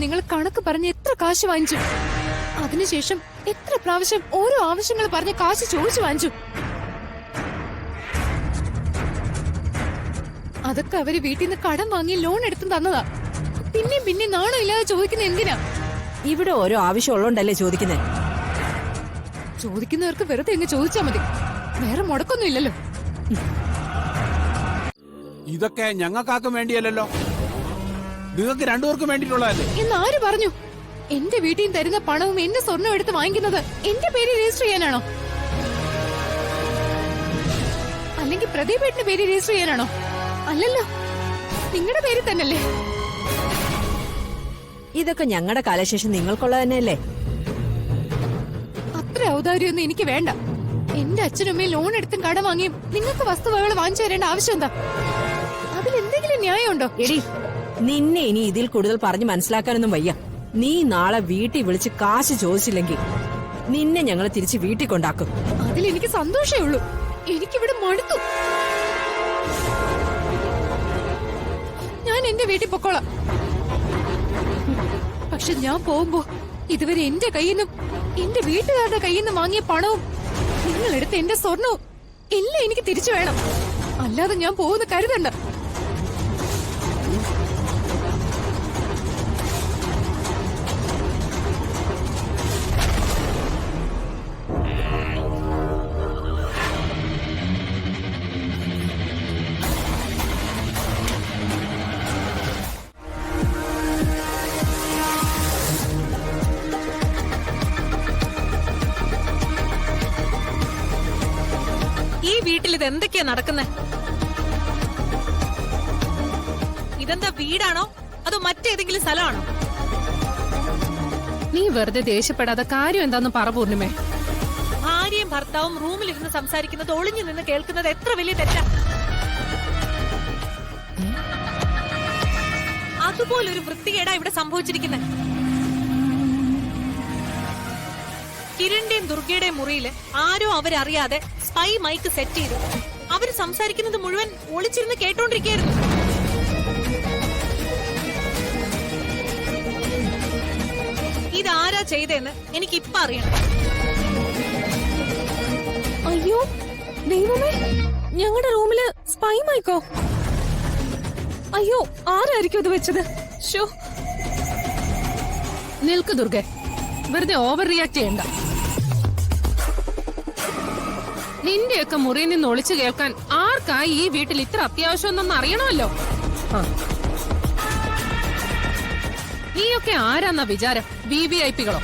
നിങ്ങൾ കണക്ക് പറഞ്ഞ് എത്ര കാശ് വാങ്ങിച്ചു? അതിനുശേഷം എത്ര പ്രാവശ്യം ഓരോ ആവശ്യങ്ങൾ പറഞ്ഞ് കാശ് ചോദിച്ചു വാങ്ങിച്ചു? അതൊക്കെ അവര് വീട്ടിൽ നിന്ന് കടം വാങ്ങി ലോൺ എടുത്ത് തന്നതാ. പിന്നെ നാണം ഇല്ലാതെ ചോദിക്കുന്ന എന്തിനാ? ഇവിടെ ഓരോ ആവശ്യമുള്ളോണ്ടല്ലേ ചോദിക്കുന്നത്. ചോദിക്കുന്നവർക്ക് വെറുതെ അങ്ങ് ചോദിച്ചാ മതി, വേറെ മുടക്കൊന്നും ഇല്ലല്ലോ. ഇതൊക്കെ ഞങ്ങൾക്കാർക്കും വേണ്ടിയല്ലോ, നിങ്ങൾക്ക് രണ്ടുപേർക്കും വേണ്ടിയിട്ടുള്ളതല്ലേ. എന്നാര് പറഞ്ഞു? എന്റെ വീട്ടിൽ നിന്ന് തരുന്ന പണവും എന്റെ സ്വർണം എടുത്ത് വാങ്ങിക്കുന്നത് എന്റെ പേര് രജിസ്റ്റർ ചെയ്യാനാണോ? അല്ലെങ്കിൽ പ്രദീപേട്ടന്റെ പേര് രജിസ്റ്റർ ചെയ്യാനാണോ? അല്ലല്ലോ, നിങ്ങളുടെ പേര് തന്നെയല്ലേ. ഇതൊക്കെ ഞങ്ങളുടെ കാലശേഷം നിങ്ങൾക്കുള്ള തന്നെയല്ലേ. അത്ര ഔദാര്യമൊന്നും എനിക്ക് വേണ്ട. എന്റെ അച്ഛനും അമ്മയും ലോൺ എടുത്തും കടം വാങ്ങിയും നിങ്ങൾക്ക് വസ്തുവകകൾ വാങ്ങിച്ചു തരേണ്ട ആവശ്യം എന്താ? അതിലെന്തെങ്കിലും ന്യായമുണ്ടോ? എടി, നിന്നെ ഇനി ഇതിൽ കൂടുതൽ പറഞ്ഞു മനസ്സിലാക്കാനൊന്നും വയ്യ. നീ നാളെ വീട്ടിൽ വിളിച്ച് കാശ് ചോദിച്ചില്ലെങ്കിൽ നിന്നെ ഞങ്ങൾ തിരിച്ച് വീട്ടിൽ കൊണ്ടാക്കും. അതിലെനിക്ക് സന്തോഷമേ ഉള്ളൂ. എനിക്കിവിടെ മടുത്തു. ഞാൻ എന്റെ വീട്ടിൽ പൊക്കോളാം. പക്ഷെ ഞാൻ പോകുമ്പോ ഇതുവരെ എന്റെ കയ്യിൽ നിന്നും എന്റെ വീട്ടുകാരുടെ കയ്യിൽ നിന്നും വാങ്ങിയ പണവും നിങ്ങളെടുത്ത് എന്റെ സ്വർണവും എല്ലാം എനിക്ക് തിരിച്ചു വേണം. അല്ലാതെ ഞാൻ പോകുന്ന കരുതണ്ട. ഈ വീട്ടിൽ ഇത് എന്തൊക്കെയാ നടക്കുന്നത്? ഇതെന്താ വീടാണോ അതോ മറ്റേതെങ്കിലും സ്ഥലമാണോ? നീ വെറുതെ ദേഷ്യപ്പെടാതെ കാര്യം എന്താന്ന് പറ പൂർണിമേ. ഭാര്യയും ഭർത്താവും റൂമിലിരുന്ന് സംസാരിക്കുന്നത് ഒളിഞ്ഞു നിന്ന് കേൾക്കുന്നത് എത്ര വലിയ തെറ്റാ. അതുപോലൊരു വൃത്തികേടാ ഇവിടെ സംഭവിച്ചിരിക്കുന്നത്. കിരണിന്റെയും ദുർഗയുടെയും മുറിയില് ആരോ അവരറിയാതെ സ്പൈ മൈക്ക് സെറ്റ് ചെയ്തു. അവര് സംസാരിക്കുന്നത് മുഴുവൻ ഒളിച്ചിരുന്ന് കേട്ടോണ്ടിരിക്കുകയായിരുന്നു. ഇതാരാ ചെയ്തെന്ന് എനിക്കിപ്പ അറിയണം. അയ്യോ ദൈവമേ, ഞങ്ങളുടെ റൂമില് സ്പൈ മൈക്കോ? അയ്യോ, ആരായിരിക്കും ഇത് വെച്ചത്? ഷോ, നിൽക്ക് ദുർഗെ, വെറുതെ ഓവർ റിയാക്ട് ചെയ്യണ്ട. നിന്റെയൊക്കെ മുറിയിൽ നിന്ന് ഒളിച്ചു കേൾക്കാൻ ആർക്കായി ഈ വീട്ടിൽ ഇത്ര അത്യാവശ്യം ഒന്നും അറിയണമല്ലോ. നീയൊക്കെ ആരാന്നാ വിചാരം? VVIPകളോ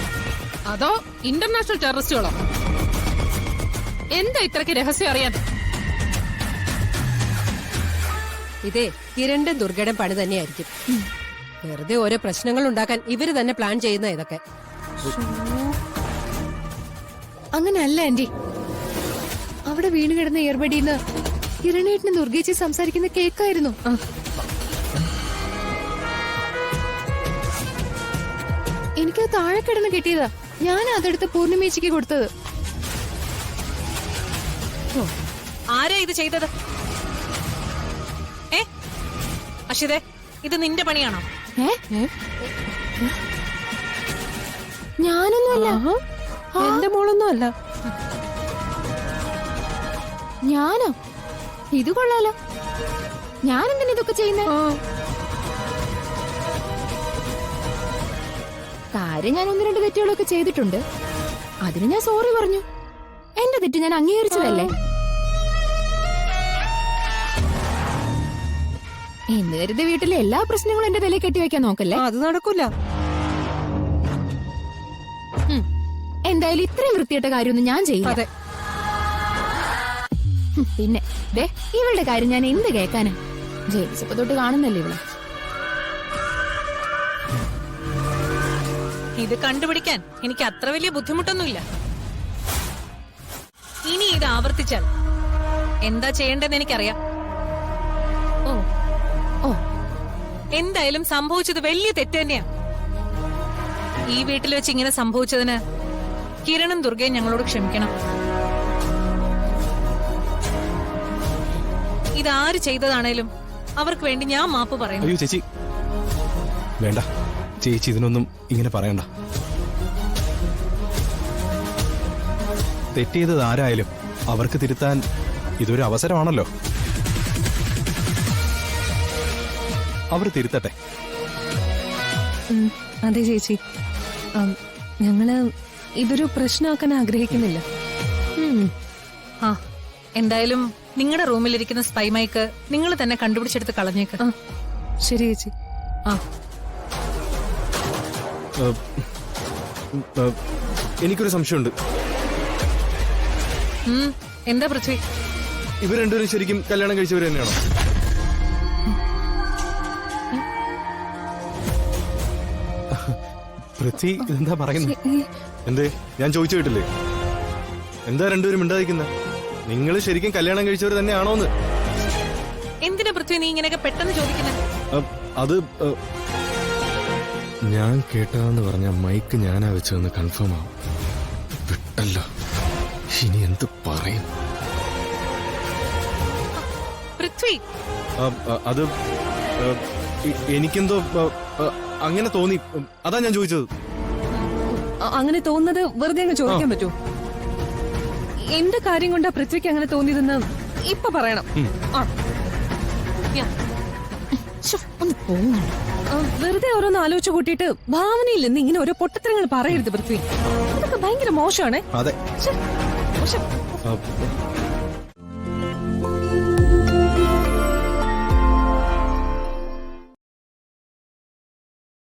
അതോ ഇന്റർനാഷണൽ ടെററിസ്റ്റുകളോ? എന്താ ഇത്രയ്ക്ക് രഹസ്യം അറിയാൻ? ഇതേ കിരണിന്റെ ദുർഗയുടെ പണി തന്നെയായിരിക്കും. വെറുതെ ഓരോ പ്രശ്നങ്ങൾ ഉണ്ടാക്കാൻ ഇവര് തന്നെ പ്ലാൻ ചെയ്യുന്ന ഇതൊക്കെ. അങ്ങനെയല്ല ആന്റി, അവിടെ വീണ് കിടന്ന ഏർബടിന്ന് കിരണേട്ടിന് ദുർഗേച്ചി സംസാരിക്കുന്ന കേക്കായിരുന്നു. എനിക്കത് താഴെ കിടന്ന് കിട്ടിയതാ. ഞാൻ അതെടുത്ത് പൂർണിമേച്ചിക്ക് കൊടുത്തത്. ആരാ ഇത് ചെയ്തത്? അഷിതേ, ഇത് നിന്റെ പണിയാണോ? ഞാനൊന്നുമല്ല. എന്റെ മോളൊന്നും അല്ല. ഞാനോ? ഇത് കൊള്ളാലോ. ഞാനെന്തിനാ ഇതൊക്കെ ചെയ്യുന്നേ? കാര്യം ഞാൻ 1-2 തെറ്റുകളൊക്കെ ചെയ്തിട്ടുണ്ട്. അതിന് ഞാൻ സോറി പറഞ്ഞു. എന്റെ തെറ്റ് ഞാൻ അംഗീകരിച്ചതല്ലേ. എന്ന് കരുതി വീട്ടിലെ എല്ലാ പ്രശ്നങ്ങളും എന്റെ തലയിൽ കെട്ടിവെക്കാൻ നോക്കല്ലേ. അത് നടക്കൂല. എന്തായാലും ഇത്രയും വൃത്തിയായിട്ട കാര്യമൊന്നും ഞാൻ ചെയ്യില്ല. അതെ. പിന്നെ ദേ, ഇവളുടെ കാര്യം ഞാൻ എന്ത് കേൾക്കാനാ? ജനിച്ചപ്പോ തൊട്ട് കാണുന്നല്ലേ ഇവളെ. ഇത് കണ്ടുപിടിക്കാൻ എനിക്ക് അത്ര വലിയ ബുദ്ധിമുട്ടൊന്നുമില്ല. ഇനി ഇത് ആവർത്തിച്ചാൽ എന്താ ചെയ്യേണ്ടതെന്ന് എനിക്കറിയാം. ഓ ഓ എന്തായാലും സംഭവിച്ചത് വലിയ തെറ്റ് തന്നെയാ. ഈ വീട്ടിൽ വെച്ച് ഇങ്ങനെ സംഭവിച്ചതിന് കിരണും ദുർഗയും ഞങ്ങളോട് ക്ഷമിക്കണം. ഇതാര് ചെയ്തതാണേലും അവർക്ക് വേണ്ടി ഞാൻ മാപ്പ് പറയുന്നു. അയ്യോ ചേച്ചി, വേണ്ട. ചേച്ചി ഇതിനൊന്നും ഇങ്ങനെ പറയണ്ട. തെറ്റിയത് ആരായാലും അവർക്ക് തിരുത്താൻ ഇതൊരു അവസരമാണല്ലോ. അവർ തിരുത്തട്ടെ. അതെ ചേച്ചി, ഞങ്ങള് ഇതൊരു പ്രശ്നമാക്കാൻ ആഗ്രഹിക്കുന്നില്ല. ആ എന്തായാലും നിങ്ങളുടെ റൂമിലിരിക്കുന്ന സ്പൈ മൈക്ക് നിങ്ങൾ തന്നെ കണ്ടുപിടിച്ചെടുത്ത് കളഞ്ഞേക്ക്. ശരി ചേച്ചി. ആ എനിക്കൊരു സംശയമുണ്ട്. എന്താ പൃഥ്വി? ഇവർ രണ്ടുപേരും ശരിക്കും കല്യാണം കഴിച്ചവർ തന്നെയാണോ? പൃഥ്വി എന്താ പറയുന്നത്? എന്തേ, ഞാൻ ചോദിച്ചു കേട്ടില്ലേ? എന്താ രണ്ടുപേരും മിണ്ടാതിരിക്കുന്നത്? നിങ്ങൾ ശരിക്കും കല്യാണം കഴിച്ചവർ തന്നെയാണോന്ന്? എന്തിനാ പൃഥ്വി നീ ഇങ്ങനെയൊക്കെ പെട്ടെന്ന് ചോദിക്കുന്നത്? അത് ഞാൻ കേട്ടതെന്ന് പറഞ്ഞ മൈക്ക് ഞാനാ വെച്ചതെന്ന് കൺഫേം ആവും. വിട്ടല്ലോ, ഇനി എന്ത് പറയും? പൃഥ്വി അത് എനിക്കെന്തോ അങ്ങനെ തോന്നി, അതാ ഞാൻ ചോദിച്ചത്. അങ്ങനെ തോന്നുന്നത് വെറുതെ അങ്ങ് ചോദിക്കാൻ പറ്റൂ? എന്റെ കാര്യം കൊണ്ടാ പൃഥ്വിക്ക് അങ്ങനെ തോന്നിയതെന്ന് ഇപ്പൊ പറയണം. ഒന്ന് പോകണം. വെറുതെ ഓരോന്ന് ആലോചിച്ചു കൂട്ടിയിട്ട് ഭാവനയിൽ നിന്ന് ഇങ്ങനെ ഓരോ പൊട്ടത്തരങ്ങൾ പറയരുത് പൃഥ്വി. അതൊക്കെ ഭയങ്കര മോശമാണ്. അതെ.